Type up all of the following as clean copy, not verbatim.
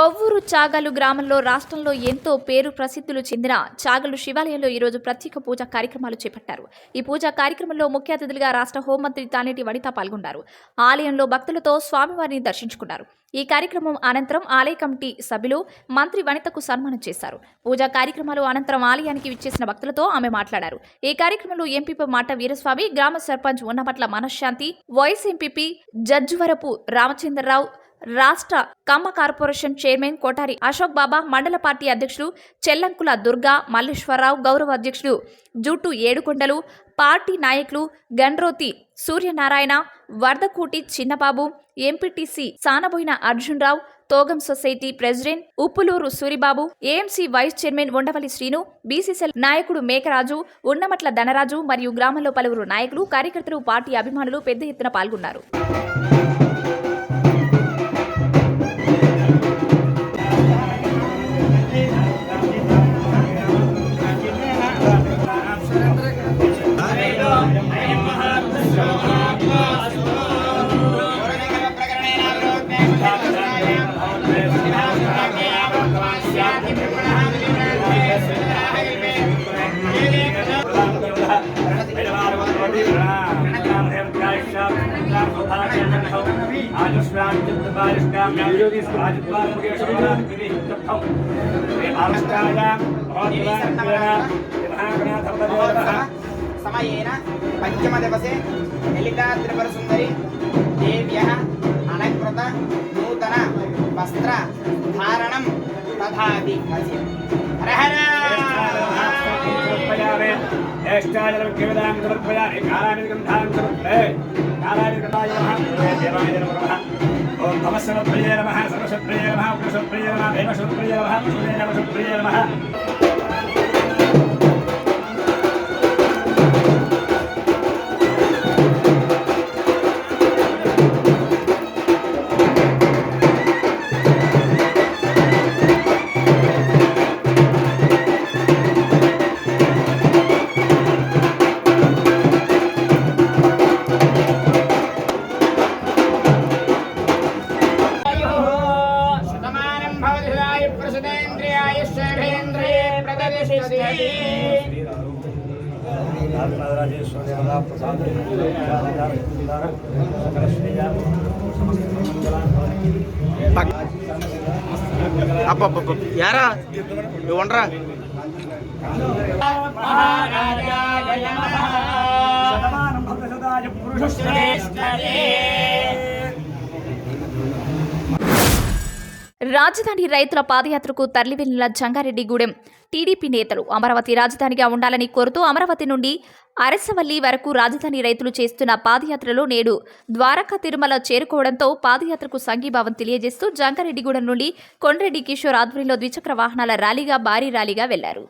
కొవ్వూరు చాగలు గ్రామంలో రాష్ట్రంలో ఎంతో పేరు ప్రసిద్ధులు చెందిన చాగలు శివాలయంలో ఈరోజు ప్రత్యేక పూజా కార్యక్రమాలు చేపట్టారు. ఈ పూజా కార్యక్రమంలో ముఖ్య అతిథులుగా రాష్ట్ర హోంమంత్రి తానేటి వనిత పాల్గొన్నారు. ఆలయంలో భక్తులతో స్వామివారిని దర్శించుకున్నారు. ఈ కార్యక్రమం అనంతరం ఆలయ కమిటీ సభ్యులు మంత్రి వనితకు సన్మానం చేశారు. పూజా కార్యక్రమాలు అనంతరం ఆలయానికి విచ్చేసిన భక్తులతో ఆమె మాట్లాడారు. ఈ కార్యక్రమంలో ఎంపీపీ మాట వీరస్వామి, గ్రామ సర్పంచ్ ఉన్నపట్ల మనశ్శాంతి, వైస్ ఎంపీపీ జడ్జువరపు రామచంద్రరావు, రాష్ట్ర కమ్మ కార్పొరేషన్ చైర్మన్ కోటారి అశోక్ బాబా, మండల పార్టీ అధ్యక్షులు చెల్లంకుల దుర్గా మల్లేశ్వరరావు, గౌరవ అధ్యక్షులు జుట్టు ఏడుకొండలు, పార్టీ నాయకులు Gandroti Suryanarayana, Varadakuti Chinnababu, MPTC Sanaboyina Arjunrao, Thogam society president Uppuluru Suribabu, AMC vice chairman Undavalli Srinu, BCCL నాయకుడు మేకరాజు, ఉన్నమట్ల ధనరాజు మరియు గ్రామంలో పలువురు నాయకులు, కార్యకర్తలు, పార్టీ అభిమానులు పెద్ద ఎత్తున పాల్గొన్నారు. సమయేన పంచమ దివసే లలితా త్రిపుర సుందరి దేవ్యః అలంకృత నూతన వస్త్ర ధారణం తథాది. హర ఓం నమః నమః సర్వశత్రయే నమః ఉగ్రశత్రయే నమః భీమశత్రయే నమః శూలేనమశత్రయే నమః. యారా ఉండరా రాజధాని రైతుల పాదయాత్రకు తరలివెళ్లిన జంగారెడ్డిగూడెం టీడీపీ నేతలు అమరావతి రాజధానిగా ఉండాలని కోరుతూ అమరావతి నుండి అరసవల్లి వరకు రాజధాని రైతులు చేస్తున్న పాదయాత్రలో నేడు ద్వారకా తిరుమల చేరుకోవడంతో పాదయాత్రకు సంఘీభావం తెలియజేస్తూ జంగారెడ్డిగూడెం నుండి కొండ్రెడ్డి కిషోర్ ఆధ్వర్యంలో ద్విచక్ర వాహనాల భారీ ర్యాలీగా వెళ్లారు.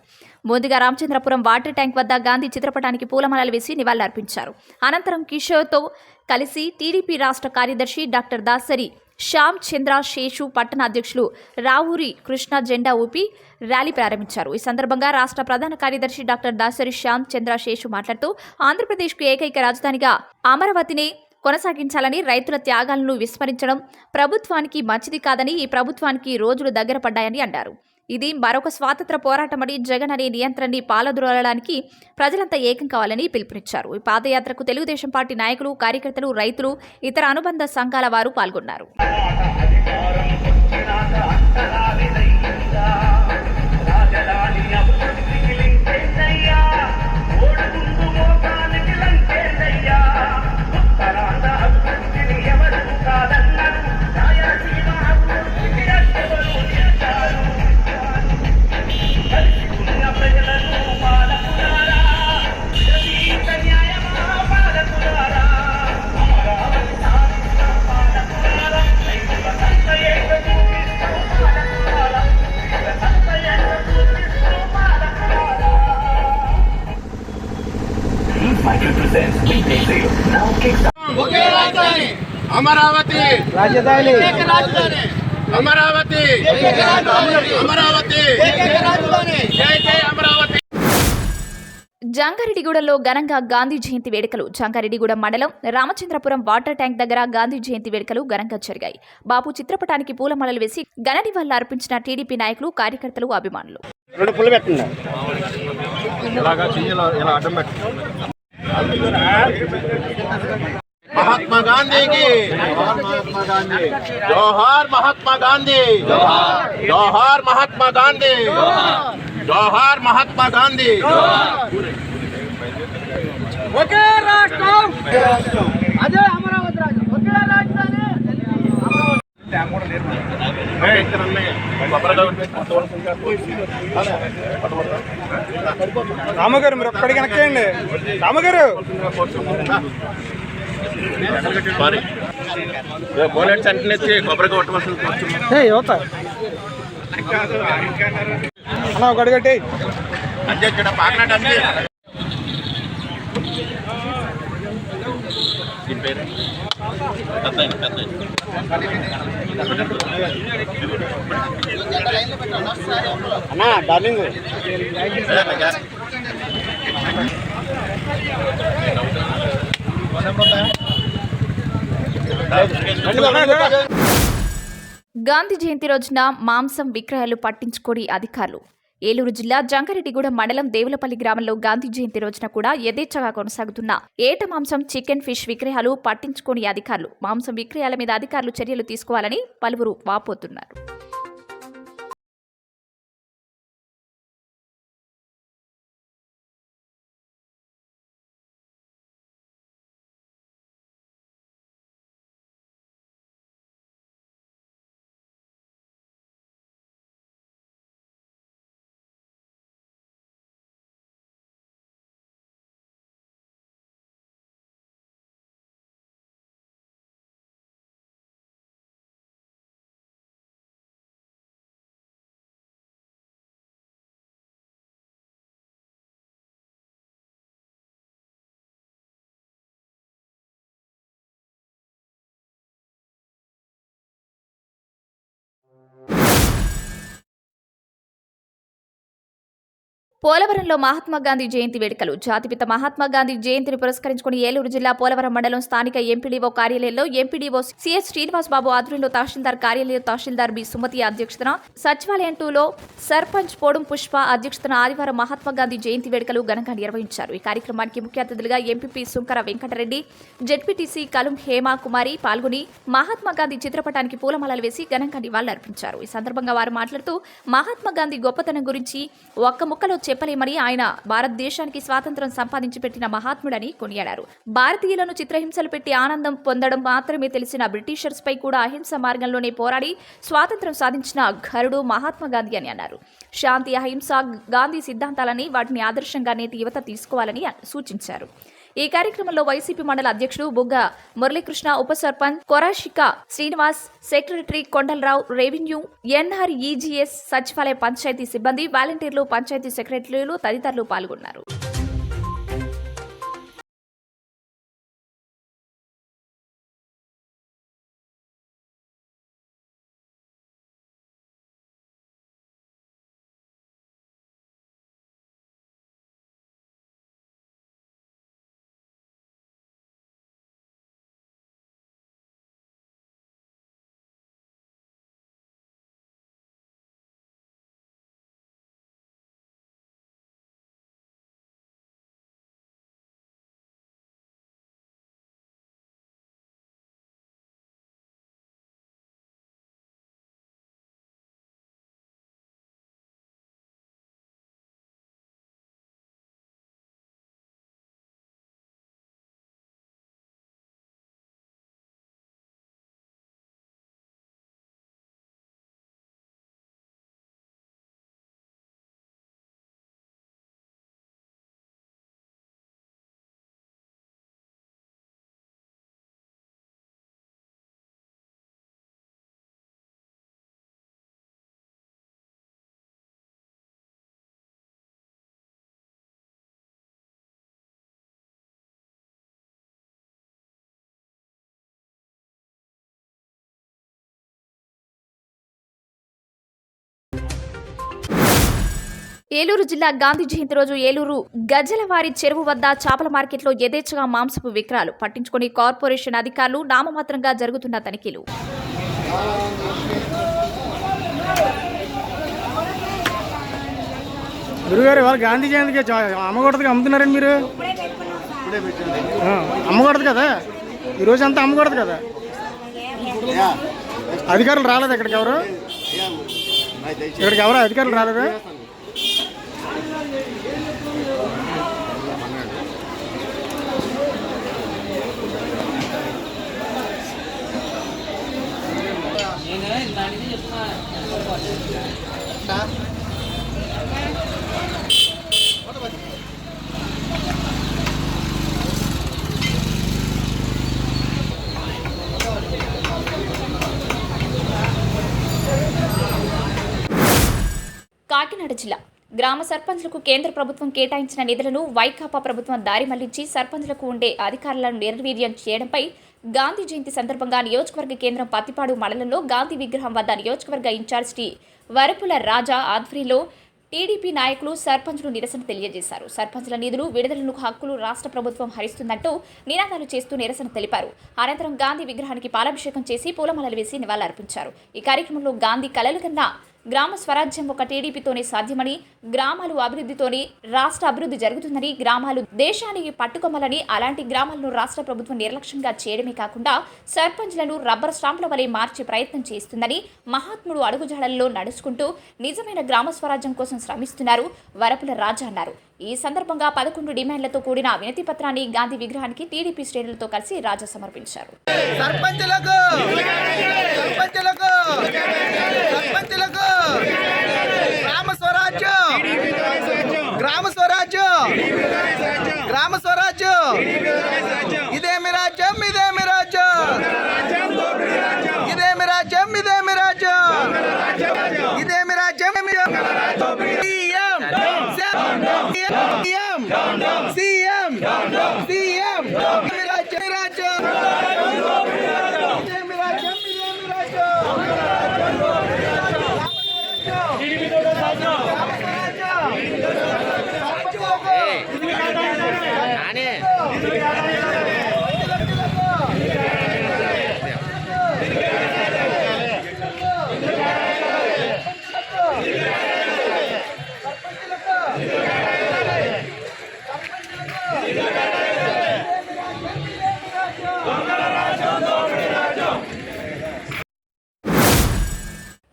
ముందుగా రామచంద్రపురం వాటర్ ట్యాంక్ వద్ద గాంధీ చిత్రపటానికి పూలమాలలు వేసి నివాళులర్పించారు. అనంతరం కిషోర్తో కలిసి టీడీపీ రాష్ట్ర కార్యదర్శి డాక్టర్ దాసరి శ్యామ్ చంద్ర శేషు, పట్టణ అధ్యక్షులు రావూరి కృష్ణ జెండా ఊపి ర్యాలీ ప్రారంభించారు. ఈ సందర్భంగా రాష్ట్ర ప్రధాన కార్యదర్శి డాక్టర్ దాసరి శ్యామ్ చంద్ర శేషు మాట్లాడుతూ ఆంధ్రప్రదేశ్కు ఏకైక రాజధానిగా అమరావతిని కొనసాగించాలని, రైతుల త్యాగాలను విస్మరించడం ప్రభుత్వానికి మంచిది కాదని, ఈ ప్రభుత్వానికి రోజులు దగ్గర పడ్డాయని అన్నారు. ఇది మరొక స్వాతంత్ర పోరాటమని, జగన్ అనే నియంత్రణని పాలద్రోలడానికి ప్రజలంతా ఏకం కావాలని పిలుపునిచ్చారు. ఈ పాదయాత్రకు తెలుగుదేశం పార్టీ నాయకులు, కార్యకర్తలు, రైతులు, ఇతర అనుబంధ సంఘాల వారు పాల్గొన్నారు. అమరావతి రాజధాని, అమరావతి అమరావతి, జై జై అమరావతి. జంగారెడ్డిగూడెంలో ఘనంగా గాంధీ జయంతి వేడుకలు. జంగారెడ్డిగూడెం మండలం రామచంద్రపురం వాటర్ ట్యాంక్ దగ్గర గాంధీ జయంతి వేడుకలు ఘనంగా జరిగాయి. బాపు చిత్రపటానికి పూలమాలలు వేసి ఘన నివాళులు అర్పించిన టీడీపీ నాయకులు, కార్యకర్తలు, అభిమానులు. महात्मा गांधी की जोहार, महात्मा गांधी जोहार, महात्मा गांधी जोहार, महात्मा गांधी ఒకే రాష్ట్రం అదే అమరావతి రాజ్యం. ఒకే రాజధాని రామగారు, మీరు ఒక్కడికి వెనక్కేయండి. రామగారు బోలెట్ సెంటెన్స్ కొబ్బరిగా కొట్టవలసింది యువత అన్న ఒక అడుగట్టి అధ్యక్షుడ పాకనాటి అండి. పేరు అన్నా డార్లింగ్ గాంధీ జయంతి రోజున మాంసం విక్రయాలు పట్టించుకోని అధికారులు. ఏలూరు జిల్లా జంగారెడ్డిగూడెం మండలం దేవులపల్లి గ్రామంలో గాంధీ జయంతి రోజున కూడా యథేచ్ఛగా కొనసాగుతున్న ఏట మాంసం, చికెన్, ఫిష్ విక్రయాలు పట్టించుకోని అధికారులు. మాంసం విక్రయాల మీద అధికారులు చర్యలు తీసుకోవాలని పలువురు వాపోతున్నారు. పోలవరంలో మహాత్మాగాంధీ జయంతి వేడుకలు. జాతిపిత మహాత్మాగాంధీ జయంతిని పురస్కరించుకుని ఏలూరు జిల్లా పోలవరం మండలం స్థానిక ఎంపీడీఓ కార్యాలయంలో ఎంపీడీఓ సిఎస్ శ్రీనివాస్ బాబు ఆధ్వర్యంలో తహసీల్దార్ కార్యాలయం తహసీల్దార్ బి సుమతి అధ్యక్షతన, సచివాలయం 2లో సర్పంచ్ పోడం పుష్ప అధ్యక్షతన ఆదివారం మహాత్మాగాంధీ జయంతి వేడుకలు ఘనంగా నిర్వహించారు. ఈ కార్యక్రమానికి ముఖ్య అతిథులుగా ఎంపీపీ సుంకర వెంకటరెడ్డి, జెడ్పీటీసీ కలుం హేమా కుమారి పాల్గొని మహాత్మాగాంధీ చిత్రపటానికి పూలమాలలు వేసి ఘనంగా నివాళులర్పించారు. ఈ సందర్భంగా వారు మాట్లాడుతూ మహాత్మాగాంధీ గొప్పతనం గురించి ఒక్క ముక్కలో చెప్పలేమని, ఆయన భారతదేశానికి స్వాతంత్ర్యం సంపాదించి పెట్టిన మహాత్ముడని కొనియాడారు. భారతీయులను చిత్రహింసలు పెట్టి ఆనందం పొందడం మాత్రమే తెలిసిన బ్రిటిషర్స్ పై కూడా అహింస మార్గంలోనే పోరాడి స్వాతంత్ర్యం సాధించిన ఘరుడు మహాత్మాగాంధీ అని అన్నారు. శాంతి, అహింస గాంధీ సిద్ధాంతాలని, వాటిని ఆదర్శంగా నేటి యువత తీసుకోవాలని సూచించారు. ఈ కార్యక్రమంలో వైసీపీ మండల అధ్యక్షుడు బుగ్గ మురళీకృష్ణ, ఉప sarpanch Korashika Srinivas, secretary Kondalarao, revenue, NREGS, సచివాలయ పంచాయతీ సిబ్బంది, వాలంటీర్లు, పంచాయతీ సెక్రటరీలు తదితరులు పాల్గొన్నారు. ఏలూరు జిల్లా గాంధీ జయంతి రోజు ఏలూరు గజలవారి చెరువు వద్ద చేపల మార్కెట్లో యథేచ్ఛగా మాంసపు విక్రయాలు పట్టించుకుని కార్పొరేషన్ అధికారులు నామమాత్రంగా జరుగుతున్న తనిఖీలు. గురుగారు ఇవాళ గాంధీ జయంతికి అమ్మకూడదుగా అమ్ముతున్నారండి మీరు? అమ్మకూడదు కదా, ఈరోజు అంతా అమ్మకూడదు కదా. అధికారులు రాలేదు ఇక్కడికి? ఎవరు అధికారులు రాలేదా? కాకినాడ జిల్లా గ్రామ సర్పంచ్లకు కేంద్ర ప్రభుత్వం కేటాయించిన నిధులను వైకాపా ప్రభుత్వం దారి మళ్లించి సర్పంచ్లకు ఉండే అధికారులను నిర్వీర్యం చేయడంపై గాంధీ జయంతి సందర్భంగా నియోజకవర్గ కేంద్రం పత్తిపాడు మండలంలో గాంధీ విగ్రహం వద్ద నియోజకవర్గ ఇన్ఛార్జ్ టి వరపుల రాజా ఆధ్వర్యంలో టీడీపీ నాయకులు సర్పంచ్లు నిరసన తెలియజేశారు. సర్పంచ్ల నిధులు విడుదలను హక్కులు రాష్ట్ర ప్రభుత్వం హరిస్తుందంటూ నినాదాలు చేస్తూ నిరసన తెలిపారు. అనంతరం గాంధీ విగ్రహానికి పాలాభిషేకం చేసి పూలమాలలు వేసి నివాళులర్పించారు. ఈ కార్యక్రమంలో గాంధీ కలలు కన్నా గ్రామ స్వరాజ్యం ఒక టీడీపీతోనే సాధ్యమని, గ్రామాలు అభివృద్ధితోనే రాష్ట్ర అభివృద్ధి జరుగుతుందని, గ్రామాలు దేశానికి పట్టుకొమ్మలని, అలాంటి గ్రామాలను రాష్ట్ర ప్రభుత్వం నిర్లక్ష్యంగా చేయడమే కాకుండా సర్పంచ్లను రబ్బర్ స్టాంపుల వలె మార్చే ప్రయత్నం చేస్తుందని, మహాత్ముడు అడుగుజాడల్లో నడుచుకుంటూ నిజమైన గ్రామ స్వరాజ్యం కోసం శ్రమిస్తున్నారు వరపుల రాజా అన్నారు. ఈ సందర్భంగా 11 డిమాండ్లతో కూడిన వినతి పత్రాన్ని గాంధీ విగ్రహానికి టీడీపీ శ్రేణులతో కలిసి రాజా సమర్పించారు. గ్రామ స్వరాజ్యం ఇదేమి రాజ్యం, ఇదేమి రాజ్యం, ఇదేమి రాజ్యం, ఇదేమి రాజ్యం, ఇదేమి రాజ్యం. సీఎం రాజ్యం, రాజ్యం, ఇదేమి రాజ్యం, ఇదేమి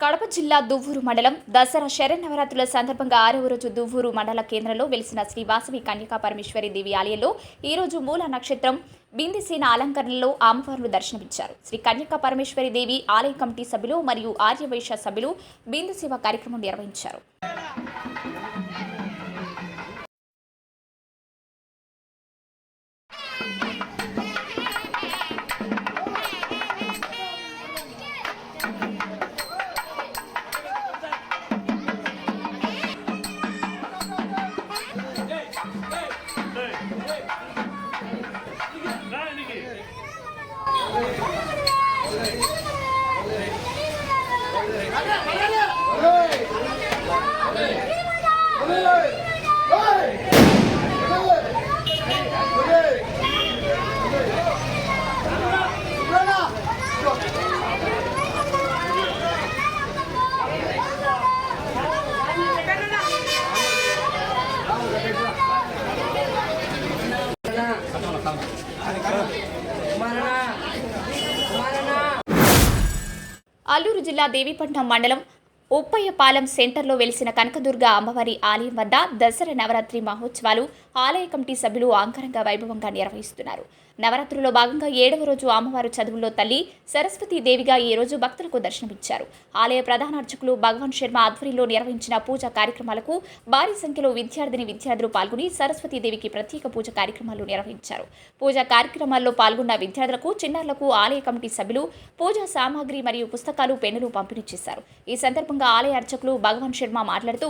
కడప జిల్లా దువ్వూరు మండలం దసరా శరన్నవరాత్రుల సందర్భంగా 6వ రోజు దువ్వూరు మండల కేంద్రంలో వెలిసిన శ్రీ వాసవి కన్యకా పరమేశ్వరి దేవి ఆలయంలో ఈ రోజు మూల నక్షత్రం బిందిసేన అలంకరణలో అమ్మవార్లు దర్శనమిచ్చారు. శ్రీ కన్యకా పరమేశ్వరి దేవి ఆలయ కమిటీ సభ్యులు మరియు ఆర్యవైశ్య సభ్యులు బిందు సేవ కార్యక్రమం నిర్వహించారు. అల్లూరు జిల్లా దేవీపట్నం మండలం ఉప్పయ్యపాలెం సెంటర్లో వెలిసిన కనకదుర్గ అమ్మవారి ఆలయం వద్ద దసరా నవరాత్రి మహోత్సవాలు ఆలయ కమిటీ సభ్యులు అంగరంగ వైభవంగా నిర్వహిస్తున్నారు. నవరాత్రుల్లో భాగంగా 7వ రోజు అమ్మవారు చదువుల్లో తల్లి సరస్వతీదేవిగా ఈ రోజు భక్తులకు దర్శనమిచ్చారు. ఆలయ ప్రధాన అర్చకులు భగవాన్ శర్మ ఆధ్వర్యంలో నిర్వహించిన పూజా కార్యక్రమాలకు భారీ సంఖ్యలో విద్యార్థులు పాల్గొని సరస్వతీదేవికి ప్రత్యేక పూజ కార్యక్రమాలు నిర్వహించారు. పూజా కార్యక్రమాల్లో పాల్గొన్న విద్యార్థులకు, చిన్నారులకు ఆలయ కమిటీ సభ్యులు పూజా సామాగ్రి మరియు పుస్తకాలు, పెన్నులు పంపిణీ చేశారు. ఈ సందర్భంగా ఆలయ అర్చకులు భగవాన్ శర్మ మాట్లాడుతూ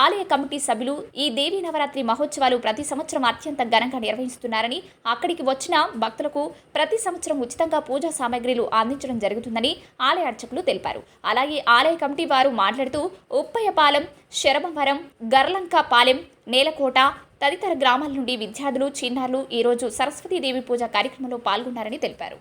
ఆలయ కమిటీ సభ్యులు ఈ దేవీ నవరాత్రి మహోత్సవాలు ప్రతి సంవత్సరం అత్యంత ఘనంగా నిర్వహిస్తున్నారని, అక్కడికి వచ్చిన వచ్చిన భక్తులకు ప్రతి సంవత్సరం ఉచితంగా పూజా సామాగ్రిలు అందించడం జరుగుతుందని ఆలయ అర్చకులు తెలిపారు. అలాగే ఆలయ కమిటీ వారు మాట్లాడుతూ ఉప్పయ్యపాలెం, శరభవరం, గర్లంకపాలెం, నేలకోట తదితర గ్రామాల నుండి విద్యార్థులు, చిన్నారులు ఈరోజు సరస్వతీదేవి పూజ కార్యక్రమంలో పాల్గొన్నారని తెలిపారు.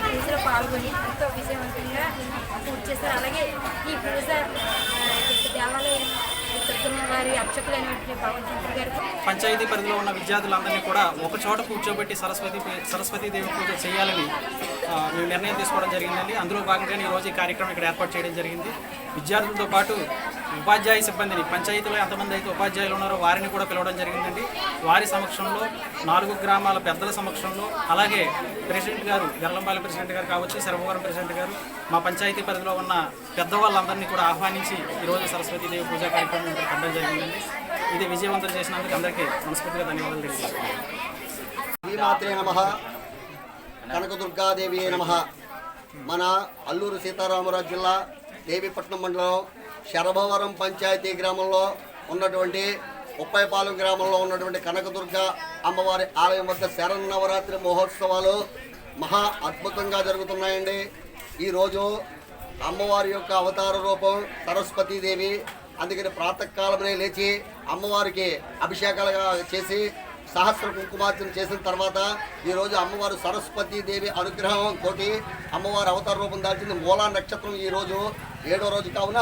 పూజలో పాల్గొని ఎంతో విజయవంతంగా పూజ చేశారు. అలాగే ఈ పూజ దేవాలయ దుర్గమ్మ వారి అర్చకులైనటువంటి పవన్ శంకర్ గారు పంచాయతీ పరిధిలో ఉన్న విద్యార్థులందరినీ కూడా ఒక చోట కూర్చోబెట్టి సరస్వతీదేవి పూజ చేయాలని మేము నిర్ణయం తీసుకోవడం జరిగిందండి. అందులో భాగంగానే ఈరోజు ఈ కార్యక్రమం ఇక్కడ ఏర్పాటు చేయడం జరిగింది. విద్యార్థులతో పాటు ఉపాధ్యాయ సిబ్బందిని, పంచాయతీలో ఎంతమంది అయితే ఉపాధ్యాయులు ఉన్నారో వారిని కూడా పిలవడం జరిగిందండి. వారి సమక్షంలో 4 గ్రామాల పెద్దల సమక్షంలో, అలాగే ప్రెసిడెంట్ గారు, గర్లంపాలెం ప్రెసిడెంట్ గారు కావచ్చు, శరభవరం ప్రెసిడెంట్ గారు, మా పంచాయతీ పరిధిలో ఉన్న పెద్దవాళ్ళందరినీ కూడా ఆహ్వానించి ఈరోజు సరస్వతీదేవి పూజా కార్యక్రమం ఇక్కడ పెట్టడం జరిగిందండి. ఇది విజయవంతం చేసినందుకు అందరికీ మనస్ఫూర్తిగా ధన్యవాదాలు తెలియజేస్తున్నాను. శ్రీమాత్రే నమః, కనకదుర్గాదేవి నమః. మన అల్లూరు సీతారామరాజు జిల్లా దేవీపట్నం మండలం శరభవరం పంచాయతీ గ్రామంలో ఉన్నటువంటి ఉప్పయ్యపాలెం గ్రామంలో ఉన్నటువంటి కనకదుర్గ అమ్మవారి ఆలయం వద్ద శరన్నవరాత్రి మహోత్సవాలు మహా అద్భుతంగా జరుగుతున్నాయండి. ఈరోజు అమ్మవారి యొక్క అవతార రూపం సరస్వతీదేవి. అందుకని ప్రాతకాలమే లేచి అమ్మవారికి అభిషేకాలుగా చేసి సహస్ర కుంకుమార్చన చేసిన తర్వాత ఈరోజు అమ్మవారు సరస్వతీదేవి అనుగ్రహం తోటి అమ్మవారి అవతార రూపం దాల్చింది. మూలా నక్షత్రం ఈరోజు 7వ రోజు కావున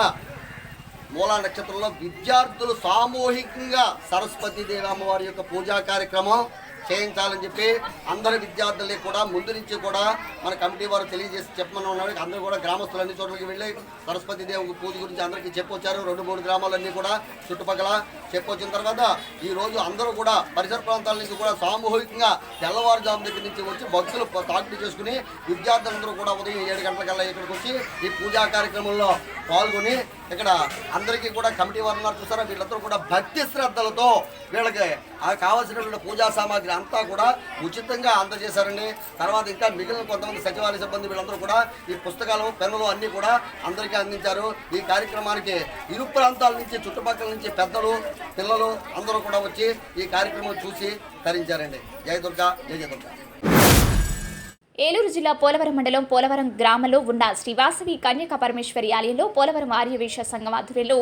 మూలా నక్షత్రంలో విద్యార్థులు సామూహికంగా సరస్వతీదేవి అమ్మవారి యొక్క పూజా కార్యక్రమం చేయించాలని చెప్పి అందరి విద్యార్థుల్ని కూడా ముందు నుంచి కూడా మన కమిటీ వారు తెలియజేసి చెప్పమని ఉన్నారు. అందరూ కూడా గ్రామస్తులు అన్ని చోట్లకి వెళ్ళి సరస్వతీదేవి పూజ గురించి అందరికీ చెప్పొచ్చారు. 2-3 గ్రామాలన్నీ కూడా చుట్టుపక్కల చెప్పొచ్చిన తర్వాత ఈరోజు అందరూ కూడా పరిసర ప్రాంతాల నుంచి కూడా సామూహికంగా తెల్లవారుజాము దగ్గర నుంచి వచ్చి భక్తులు తాకిడి చేసుకుని విద్యార్థులందరూ కూడా ఉదయం 7 గంటలకల్లా ఇక్కడికి వచ్చి ఈ పూజా కార్యక్రమంలో పాల్గొని ఇక్కడ అందరికీ కూడా కమిటీ వారు ఉన్నారు చూసారా, వీళ్ళందరూ కూడా భక్తి శ్రద్ధలతో వీళ్ళకి కావాల్సినటువంటి పూజా సామాగ్రి అంతా కూడా ఉచితంగా అందజేశారండి. తర్వాత ఇంకా మిగిలిన కొంతమంది సచివాలయ సిబ్బంది వీళ్ళందరూ కూడా ఈ పుస్తకాలు, పెన్నులు అన్నీ కూడా అందరికీ అందించారు. ఈ కార్యక్రమానికి ఇరు ప్రాంతాల నుంచి, చుట్టుపక్కల నుంచి పెద్దలు, పిల్లలు అందరూ కూడా వచ్చి ఈ కార్యక్రమం చూసి తరించారండి. జయ దుర్గా, జయ జయ దుర్గా. ఏలూరు జిల్లా పోలవరం మండలం పోలవరం గ్రామంలో ఉన్న శ్రీవాసవి కన్యకా పరమేశ్వరి ఆలయంలో పోలవరం ఆర్యవైశ్య సంఘం ఆధ్వర్యంలో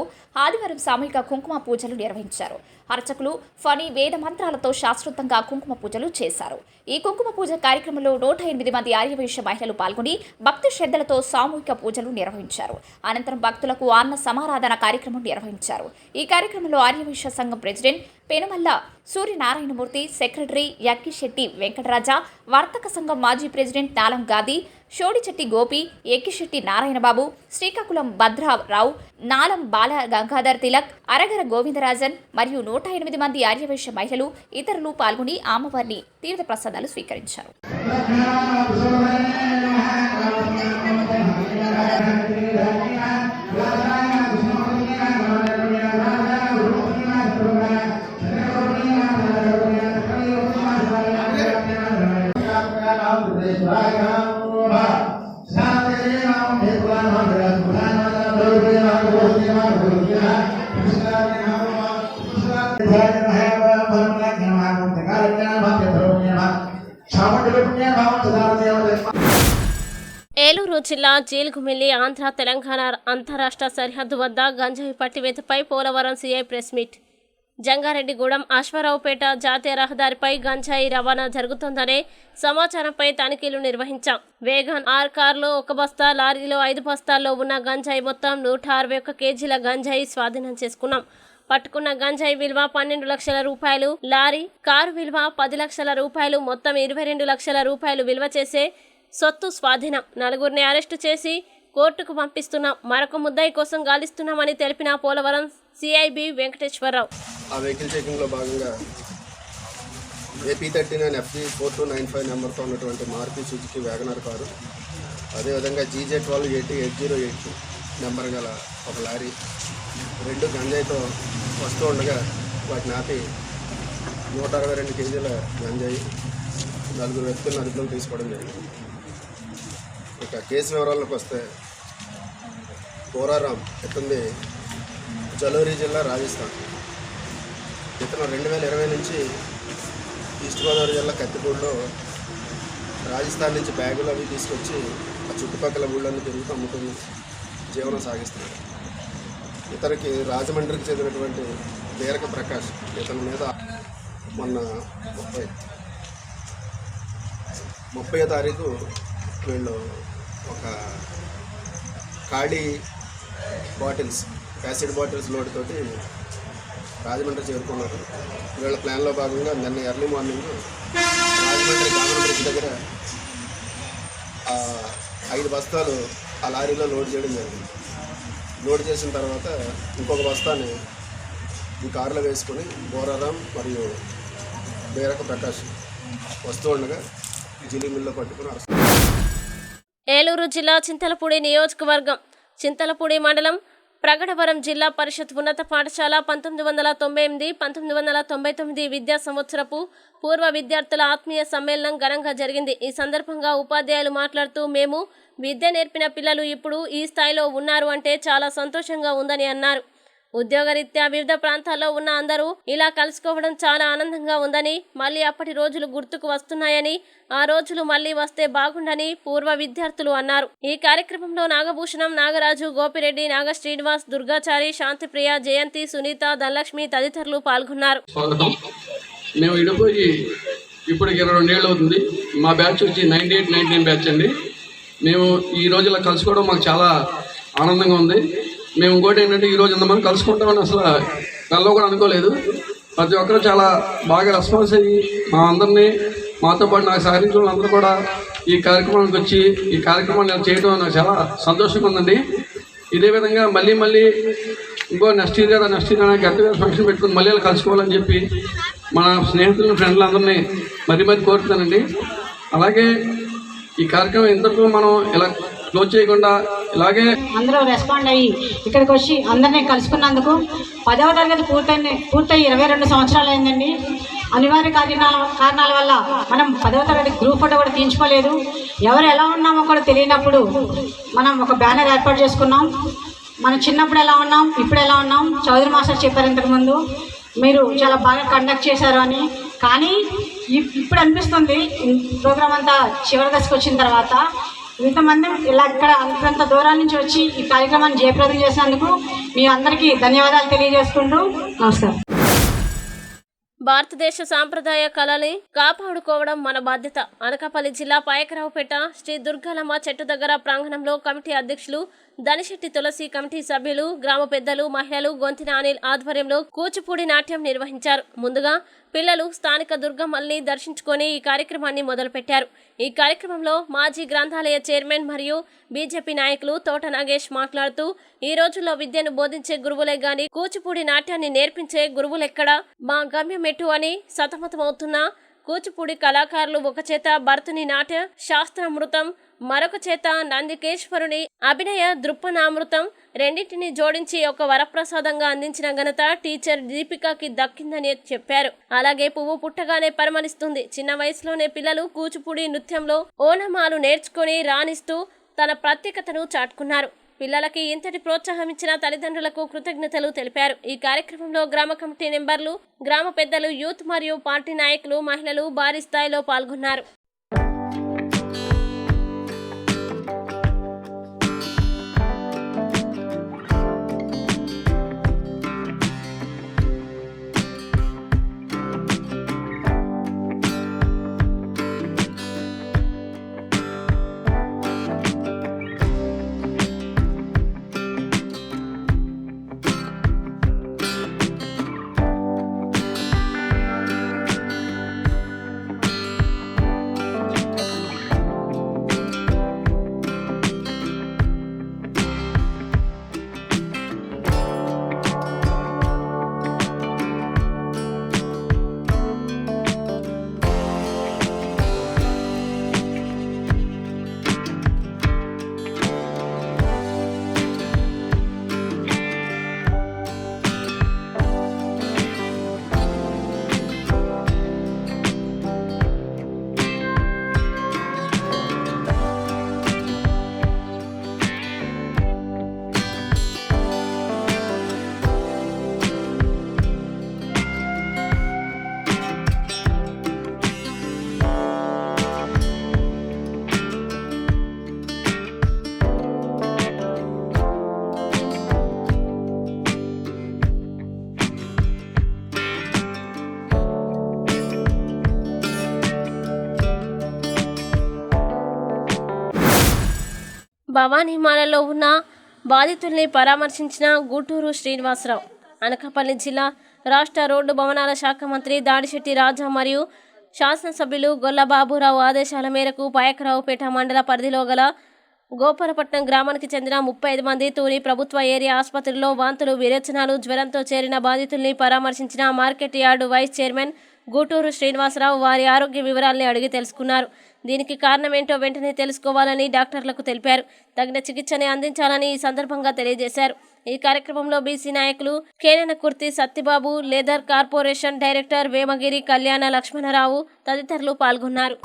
ఆదివారం సామూహిక కుంకుమ పూజలు నిర్వహించారు. అర్చకులు ఫణి వేద మంత్రాలతో శాస్త్రోక్తంగా కుంకుమ పూజలు చేశారు. ఈ కుంకుమ పూజ కార్యక్రమంలో 108 మంది ఆర్యవైశ్య మహిళలు పాల్గొని భక్తి శ్రద్ధలతో సామూహిక పూజలు నిర్వహించారు. అనంతరం భక్తులకు అన్న సమారాధన కార్యక్రమం నిర్వహించారు. ఈ కార్యక్రమంలో ఆర్యవైశ్య సంఘం ప్రెసిడెంట్ పెనుమల్ల సూర్యనారాయణమూర్తి, సెక్రటరీ యక్కిశెట్టి వెంకటరాజ, వర్తక సంఘం మాజీ ప్రెసిడెంట్ నాలం గాది, షోడిచెట్టి గోపి, ఎక్కిశెట్టి నారాయణబాబు, శ్రీకాకుళం భద్రారావు, నాలం బాల గంగాధర్ తిలక్, అరగర గోవిందరాజన్ మరియు 108 మంది ఆర్యవైశ్య మహిళలు ఇతరులు పాల్గొని అమ్మవారిని తీర్థ ప్రసాదాలు స్వీకరించారు. ఏలూరు జిల్లా జీలుగుమిల్లి ఆంధ్ర తెలంగాణ అంతరాష్ట్ర సరిహద్దు వద్ద గంజాయి పట్టివేతపై Polavaram CI press meet. Jangareddygudem Aswaraopeta జాతీయ రహదారిపై గంజాయి రవాణా జరుగుతోందనే సమాచారంపై తనిఖీలు నిర్వహించాం. వేగన్ ఆర్ కారులో 1 బస్తా, లారీలో 5 బస్తాల్లో ఉన్న గంజాయి మొత్తం 161 కేజీల గంజాయి స్వాధీనం చేసుకున్నాం. పట్టుకున్న గంజాయి విలువ 12 లక్షల రూపాయలు, లారీ కారు విలువ 10 లక్షల రూపాయలు, మొత్తం 22 లక్షల రూపాయలు విలువ చేసే సొత్తు స్వాధీనం. 4గురిని అరెస్టు చేసి కోర్టుకు పంపిస్తున్నాం. మరొక ముద్దాయి కోసం గాలిస్తున్నామని తెలిపిన పోలవరం సిఐబి వెంకటేశ్వరరావు. ఆ వెహికల్ చెకింగ్లో భాగంగా AP39 FG4295 నెంబర్తో ఉన్నటువంటి మారుతి సుజుకి వ్యాగనర్ కారు, అదేవిధంగా GJ12808082 నెంబర్ గల ఒక లారీ 2 గంజాయితో వస్తూ ఉండగా వాటిని ఆపి 162 కేజీల గంజాయి 4 వ్యక్తులను అదుపులోకి తీసుకోవడం జరిగింది. ఇక కేసు వివరాల్లోకి వస్తే కోరారాం ఇతని జలోరి జిల్లా, రాజస్థాన్. ఇతను 2020 నుంచి ఈస్ట్ గోదావరి జిల్లా కత్తిపూడిలో రాజస్థాన్ నుంచి బ్యాగులు అవి తీసుకొచ్చి ఆ చుట్టుపక్కల ఊళ్ళన్నీ తిరుగుతూ అమ్ముకుని జీవనం సాగిస్తున్నాడు. ఇతనికి రాజమండ్రికి చెందినటువంటి వీరక ప్రకాష్ ఇతని మీద మొన్న 30వ తారీఖు వీళ్ళు ఒక ఖాళీ బాటిల్స్, యాసిడ్ బాటిల్స్ లోడ్ తోటి రాజమండ్రి చేరుకున్నారు. వీళ్ళ ప్లాన్లో భాగంగా నిన్న early morning Rajahmundry common bridge దగ్గర 5 బస్తాలు ఆ లారీలో లోడ్ చేయడం జరిగింది. లోడ్ చేసిన తర్వాత ఇంకొక బస్తాని ఈ కారులో వేసుకొని బోరారాం మరియు బేరక ప్రకాష్ వస్తూ ఉండగా జిలి మిల్లో పట్టుకుని అరెస్ట్. ఏలూరు జిల్లా చింతలపూడి నియోజకవర్గం చింతలపూడి మండలం ప్రగడవరం జిల్లా పరిషత్ ఉన్నత పాఠశాల 1998-1999 విద్యా సంవత్సరపు పూర్వ విద్యార్థుల ఆత్మీయ సమ్మేళనం ఘనంగా జరిగింది. ఈ సందర్భంగా ఉపాధ్యాయులు మాట్లాడుతూ, మేము విద్య నేర్పిన పిల్లలు ఇప్పుడు ఈ స్థాయిలో ఉన్నారు అంటే చాలా సంతోషంగా ఉందని అన్నారు. ఉద్యోగరీత్యా వివిధ ప్రాంతాల్లో ఉన్న అందరూ ఇలా కలుసుకోవడం చాలా ఆనందంగా ఉందని, మళ్ళీ అప్పటి రోజులు గుర్తుకు వస్తున్నాయని, ఆ రోజులు మళ్ళీ వస్తే బాగుండని పూర్వ విద్యార్థులు అన్నారు. ఈ కార్యక్రమంలో నాగభూషణం, నాగరాజు, గోపిరెడ్డి, నాగ శ్రీనివాస్, దుర్గాచారి, శాంతిప్రియ, జయంతి, సునీత, ధనలక్ష్మి తదితరులు పాల్గొన్నారు. మేము ఇడిపోయి ఇప్పుడు 22 ఏళ్ళు అవుతుంది. మా బ్యాచ్ వచ్చి 98-99 బ్యాచ్ అండి. మేము ఈ రోజు ఇలా కలుసుకోవడం మాకు చాలా ఆనందంగా ఉంది. మేము ఇంకోటి ఏంటంటే ఈరోజు ఇంతమంది కలుసుకుంటామని అసలు కల్లో కూడా అనుకోలేదు. ప్రతి ఒక్కరూ చాలా బాగా రెస్పాన్స్ అయ్యి మా అందరినీ, మాతో పాటు నాకు సహకరించిన వాళ్ళందరూ కూడా ఈ కార్యక్రమానికి వచ్చి ఈ కార్యక్రమాన్ని చేయడం నాకు చాలా సంతోషంగా ఉందండి. ఇదే విధంగా మళ్ళీ ఇంకో నెక్స్ట్ ఇయర్ గట్టిగా ఫంక్షన్ పెట్టుకుని మళ్ళీ కలుసుకోవాలని చెప్పి మన స్నేహితులను, ఫ్రెండ్లందరినీ మరీ కోరుతానండి. అలాగే ఈ కార్యక్రమం ఇంతకు మనం ఇలా క్లోజ్ చేయకుండా ఇలాగే అందరూ రెస్పాండ్ అయ్యి ఇక్కడికి వచ్చి అందరినీ కలుసుకున్నందుకు 10వ తరగతి పూర్తయి 22 సంవత్సరాలు అయిందండి. అనివార్య కారణాల వల్ల మనం 10వ తరగతి గ్రూప్ ఫోటో కూడా తీయించుకోలేదు. ఎవరు ఎలా ఉన్నామో కూడా తెలియనప్పుడు మనం ఒక బ్యానర్ ఏర్పాటు చేసుకున్నాం. మనం చిన్నప్పుడు ఎలా ఉన్నాం, ఇప్పుడు ఎలా ఉన్నాం. చౌదరి మాస్టర్ చెప్పారు ఇంతకుముందు, మీరు చాలా బాగా కండక్ట్ చేశారు అని. కానీ ఇప్పుడు అనిపిస్తుంది ప్రోగ్రామ్ అంతా చివరి దశకు వచ్చిన తర్వాత, ఇంతమంది ఇలా ఇక్కడ అంతంత దూరాల నుంచి వచ్చి ఈ కార్యక్రమాన్ని జయప్రదం చేసినందుకు మీ అందరికీ ధన్యవాదాలు తెలియజేసుకుంటూ నమస్కారం. భారతదేశ సాంప్రదాయ కళని కాపాడుకోవడం మన బాధ్యత. అనకాపల్లి జిల్లా పాయకరావుపేట శ్రీ దుర్గాలమ్మ చెట్టు దగ్గర ప్రాంగణంలో కమిటీ అధ్యక్షులు దనిశెట్టి తులసి, కమిటీ సభ్యులు, గ్రామ పెద్దలు, మహిళలు, గొంతిన అనిల్ ఆధ్వర్యంలో కూచిపూడి నాట్యం నిర్వహించారు. ముందుగా పిల్లలు స్థానిక దుర్గమ్మల్ని దర్శించుకొని ఈ కార్యక్రమాన్ని మొదలుపెట్టారు. ఈ కార్యక్రమంలో మాజీ గ్రంథాలయ చైర్మన్ మరియు బీజేపీ నాయకులు తోట నాగేష్ మాట్లాడుతూ, ఈ రోజుల్లో విద్యను బోధించే గురువులే గాని కూచిపూడి నాట్యాన్ని నేర్పించే గురువులెక్కడా, మా గమ్యం ఎటు అని సతమతమవుతున్న కూచిపూడి కళాకారులు ఒక చేత భరతుని నాట్య శాస్త్రామృతం, మరొక చేత నందికేశ్వరుని అభినయ దృప్పనామృతం రెండింటిని జోడించి ఒక వరప్రసాదంగా అందించిన ఘనత టీచర్ దీపికకి దక్కిందని చెప్పారు. అలాగే పువ్వు పుట్టగానే పరిమళిస్తుంది. చిన్న వయసులోనే పిల్లలు కూచిపూడి నృత్యంలో ఓనమాలు నేర్చుకుని రాణిస్తూ తన ప్రత్యేకతను చాటుకున్నారు. పిల్లలకి ఇంతటి ప్రోత్సాహం ఇచ్చిన తల్లిదండ్రులకు కృతజ్ఞతలు తెలిపారు. ఈ కార్యక్రమంలో గ్రామ కమిటీ మెంబర్లు, గ్రామ పెద్దలు, యూత్ మరియు పార్టీ నాయకులు, మహిళలు భారీ స్థాయిలో పాల్గొన్నారు. భవానీమాలలో ఉన్న బాధితుల్ని పరామర్శించిన గుంటూరు శ్రీనివాసరావు. అనకాపల్లి జిల్లా రాష్ట్ర రోడ్డు భవనాల శాఖ మంత్రి దాడిశెట్టి రాజా మరియు శాసనసభ్యులు గొల్ల బాబురావు ఆదేశాల మేరకు పాయకరావుపేట మండల పరిధిలో గల గోపాలపట్నం గ్రామానికి చెందిన 35 మంది తూరి ప్రభుత్వ ఏరియా ఆసుపత్రిలో వాంతులు, విరేచనాలు, జ్వరంతో చేరిన బాధితుల్ని పరామర్శించిన market yard vice chairman Guntur Srinivasarao వారి ఆరోగ్య వివరాల్ని అడిగి తెలుసుకున్నారు. దీనికి కారణమేంటో వెంటనే తెలుసుకోవాలని డాక్టర్లకు తెలిపారు. తగిన చికిత్సని అందించాలని ఈ సందర్భంగా తెలియజేశారు. ఈ కార్యక్రమంలో బీసీ నాయకులు Kenenakurthi Satyababu, leather corporation director Vemagiri Kalyana Lakshmanarao తదితరులు పాల్గొన్నారు.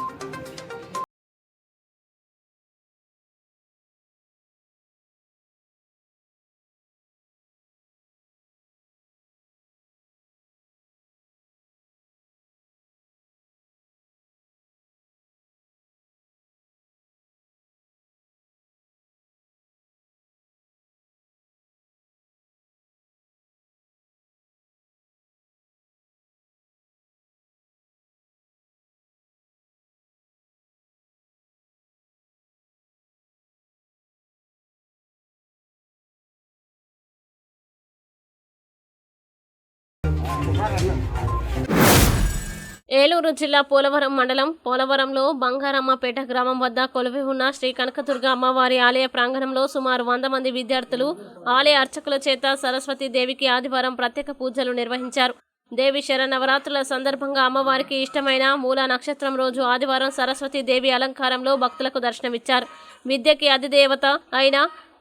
ఏలూరు జిల్లా పోలవరం మండలం పోలవరంలో బంగారమ్మపేట గ్రామం వద్ద కొలువై ఉన్న శ్రీ కనకదుర్గ అమ్మవారి ఆలయ ప్రాంగణంలో సుమారు 100 మంది విద్యార్థులు ఆలయ అర్చకుల చేత సరస్వతి దేవికి ఆదివారం ప్రత్యేక పూజలు నిర్వహించారు. దేవి శరన్నవరాత్రుల సందర్భంగా అమ్మవారికి ఇష్టమైన మూల నక్షత్రం రోజు ఆదివారం సరస్వతి దేవి అలంకారంలో భక్తులకు దర్శనమిచ్చారు. విద్యకి అధిదేవత అయిన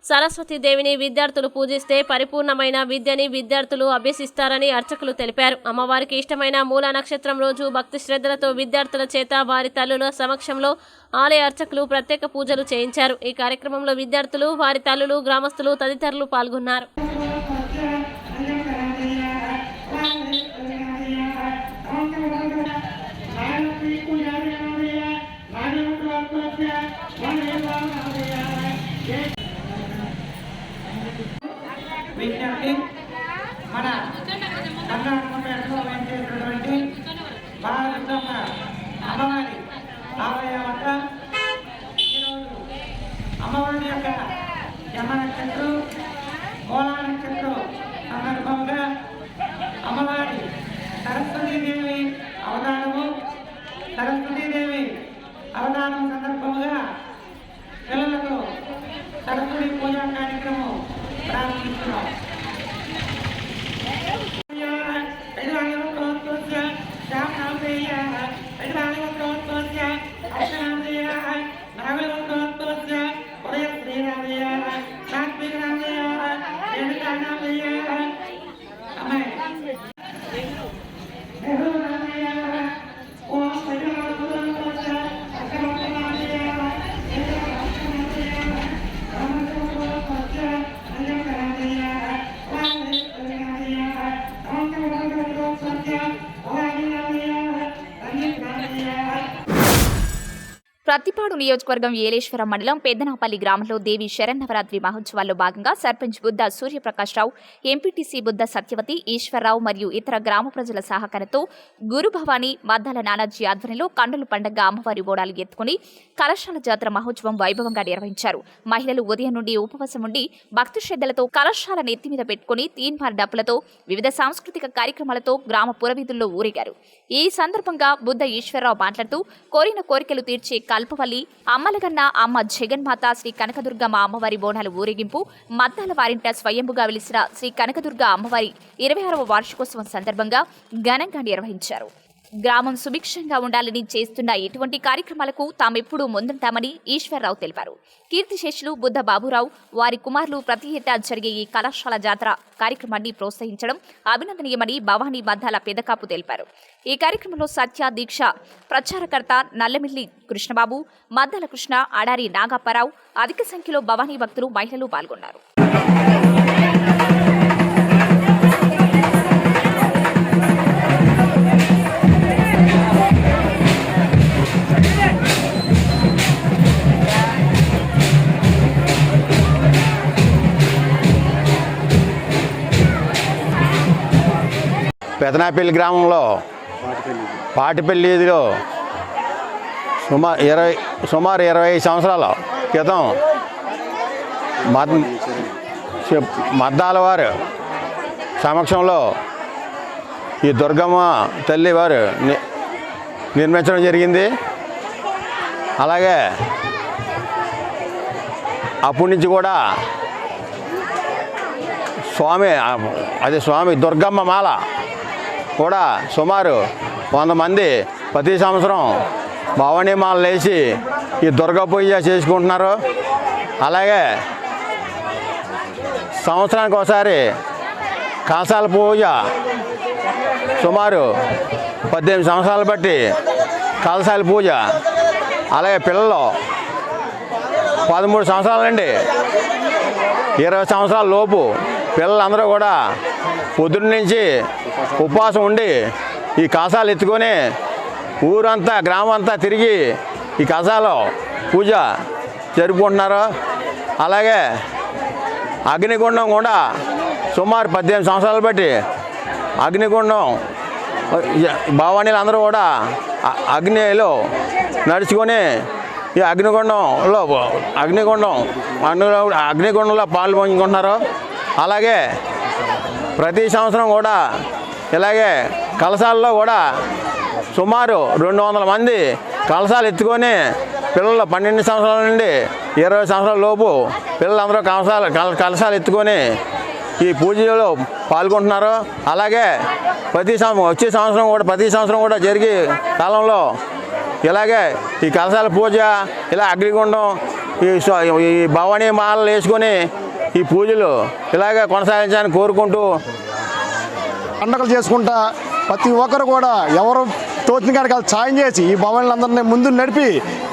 సరస్వతి దేవిని విద్యార్థులు పూజిస్తే పరిపూర్ణమైన విద్యని విద్యార్థులు అభ్యసిస్తారని అర్చకులు తెలిపారు. అమ్మవారికి ఇష్టమైన మూల నక్షత్రం రోజు భక్తి శ్రద్ధలతో విద్యార్థుల చేత వారి తల్లుల సమక్షంలో ఆలయ అర్చకులు ప్రత్యేక పూజలు చేయించారు. ఈ కార్యక్రమంలో విద్యార్థులు, వారి తల్లులు, గ్రామస్తులు తదితరులు పాల్గొన్నారు. విజ్ఞప్తి, మన కర్ణాటకలో వెంచేసినటువంటి భారతమ్మ అమ్మవారి ఆలయ వద్ద ఈరోజు అమ్మవారి యొక్క జమ నక్షత్రం, మూలా నక్షత్రం సందర్భంగా అమ్మవారి సరస్వతీదేవి అవతారము సందర్భంగా పిల్లలకు సరస్వతి పూజా కార్యక్రమం ప్రారంభిస్తున్నాం. ప్రతిపాడు నియోజకవర్గం ఏలేశ్వరం మండలం పెద్దనాపల్లి గ్రామంలో దేవి శరన్నవరాత్రి మహోత్సవాల్లో భాగంగా సర్పంచ్ బుద్ధ సూర్యప్రకాశ్రావు, ఎంపీటీసీ బుద్ధ సత్యవతి, ఈశ్వరరావు మరియు ఇతర గ్రామ ప్రజల సహకారంతో గురుభవాని మద్దాల నానాజీ ఆధ్వర్యంలో కన్నుల పండుగ అమ్మవారి ఓడాలు ఎత్తుకుని కలశాల జాతర మహోత్సవం వైభవంగా నిర్వహించారు. మహిళలు ఉదయం నుండి ఉపవాసం ఉండి భక్తి శ్రద్ధలతో కలశాల నెత్తి మీద పెట్టుకుని తీన్మార్ డప్పులతో వివిధ సాంస్కృతిక కార్యక్రమాలతో గ్రామ పురవీధుల్లో ఊరేగారు. ఈ సందర్భంగా బుద్ధ ఈశ్వరరావు మాట్లాడుతూ కోరిన కోరికలు తీర్చే కల్పవల్లి అమ్మలగన్న అమ్మ జగన్మాత శ్రీ కనకదుర్గమ్మ అమ్మవారి బోనాల ఊరేగింపు మద్దాల వారింట స్వయంభుగా వెలిసిన శ్రీ కనకదుర్గ అమ్మవారి 26వ వార్షికోత్సవం సందర్భంగా ఘనంగా నిర్వహించారు. గ్రామం సుభిక్షంగా ఉండాలని చేస్తున్న ఎటువంటి కార్యక్రమాలకు తామెప్పుడూ ముందుంటామని ఈశ్వరరావు తెలిపారు. కీర్తిశేషులు బుద్ధ బాబురావు, వారి కుమారులు ప్రతి ఏటా జరిగే ఈ కళాశాల జాతర కార్యక్రమాన్ని ప్రోత్సహించడం అభినందనీయమని భవానీ మద్దాల పెదకాపు తెలిపారు. ఈ కార్యక్రమంలో సత్య దీక్ష ప్రచారకర్త నల్లమిల్లి కృష్ణబాబు, మద్దాల కృష్ణ, అడారి నాగప్పారావు, అధిక సంఖ్యలో భవానీ భక్తులు, మహిళలు పాల్గొన్నారు. పెదనాపల్లి గ్రామంలో పాటిపల్లి వీధిలో సుమారు 25 సంవత్సరాల క్రితం మద్దాల వారు సమక్షంలో ఈ దుర్గమ్మ తల్లి వారు నిర్మించడం జరిగింది. అలాగే అప్పటి నుంచి కూడా స్వామి దుర్గమ్మ మాల కూడా సుమారు 100 మంది ప్రతి సంవత్సరం భవానీ మాలలు వేసి ఈ దుర్గా పూజ చేసుకుంటున్నారు. అలాగే సంవత్సరానికి ఒకసారి కలశాల పూజ సుమారు 18 సంవత్సరాలు బట్టి కలశాల పూజ. అలాగే పిల్లలు 13 సంవత్సరాల నుండి 20 సంవత్సరాల లోపు పిల్లలందరూ కూడా పొద్దున్న నుంచి ఉపవాసం ఉండి ఈ కలశాలు ఎత్తుకొని ఊరంతా గ్రామం అంతా తిరిగి ఈ కలశాలు పూజ జరుపుకుంటున్నారు. అలాగే అగ్నిగుండం కూడా సుమారు 18 సంవత్సరాలు బట్టి అగ్నిగుండం భవానీలు అందరూ కూడా అగ్నిలో నడుచుకొని ఈ అగ్నిగుండంలో పాలు పంచుకుంటున్నారు. అలాగే ప్రతి సంవత్సరం కూడా ఇలాగే కలశాల్లో కూడా సుమారు 200 మంది కలశాలు ఎత్తుకొని పిల్లలు 12 సంవత్సరాల నుండి 20 సంవత్సరాల లోపు పిల్లలందరూ కలశాలు ఎత్తుకొని ఈ పూజలో పాల్గొంటున్నారు. అలాగే ప్రతి సంవత్సరం కూడా జరిగే కాలంలో ఇలాగే ఈ కలశాల పూజ ఇలా అగ్నిగుండం ఈ భవానీ మాలలు వేసుకొని ఈ పూజలు ఇలాగే కొనసాగించాలని కోరుకుంటూ పండుగలు చేసుకుంటా ప్రతి ఒక్కరు కూడా ఎవరు తోచిన కాడికి సాయం చేసి ఈ భవానీలందరినీ ముందు నడిపి